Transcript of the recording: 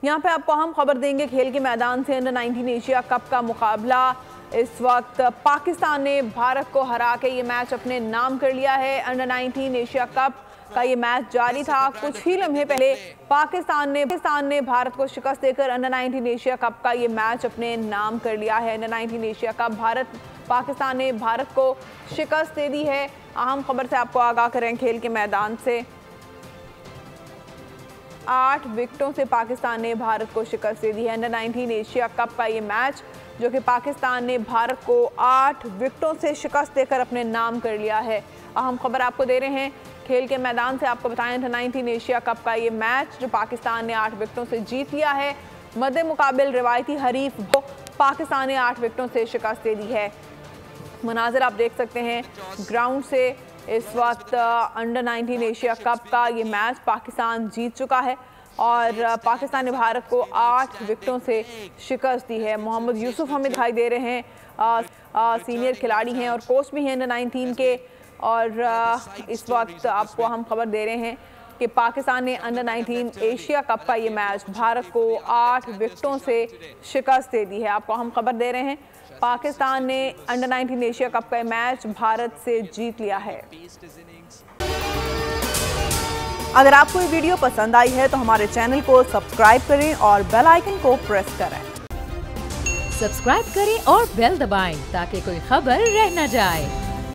यहाँ पे आपको हम खबर देंगे खेल के मैदान से अंडर 19 एशिया कप का मुकाबला। इस वक्त पाकिस्तान ने भारत को हरा के ये मैच अपने नाम कर लिया है। अंडर 19 एशिया कप का ये मैच जारी था। कुछ ही लम्हे पहले पाकिस्तान ने भारत को शिकस्त देकर अंडर 19 एशिया कप का ये मैच अपने नाम कर लिया है। अंडर 19 एशिया कप पाकिस्तान ने भारत को शिकस्त दे दी है। अहम खबर से आपको आगाह करें खेल के मैदान से। 8 विकेटों से पाकिस्तान ने भारत को शिकस्त दे दी है। अंडर 19 एशिया कप का ये मैच जो कि पाकिस्तान ने भारत को 8 विकेटों से शिकस्त देकर अपने नाम कर लिया है। अहम खबर आपको दे रहे हैं खेल के मैदान से। आपको बताएं अंडर 19 एशिया कप का ये मैच जो पाकिस्तान ने 8 विकेटों से जीत लिया है। मद्दे मुकाबिल रिवायती हरीफ को पाकिस्तान ने 8 विकेटों से शिकस्त दे दी है। मनाज़िर आप देख सकते हैं ग्राउंड से। इस वक्त अंडर 19 एशिया कप का ये मैच पाकिस्तान जीत चुका है और पाकिस्तान ने भारत को 8 विकेटों से शिकस्त दी है। मोहम्मद यूसुफ हमें दिखाई दे रहे हैं, सीनियर खिलाड़ी हैं और कोच भी हैं अंडर 19 के। और इस वक्त आपको हम खबर दे रहे हैं कि पाकिस्तान ने अंडर 19 एशिया कप का ये मैच भारत को 8 विकेटों से शिकस्त दे दी है। आपको हम खबर दे रहे हैं पाकिस्तान ने अंडर 19 एशिया कप का मैच भारत से जीत लिया है। अगर आपको ये वीडियो पसंद आई है तो हमारे चैनल को सब्सक्राइब करें और बेल आइकन को प्रेस करें। सब्सक्राइब करें और बेल दबाएं ताकि कोई खबर रह न जाए।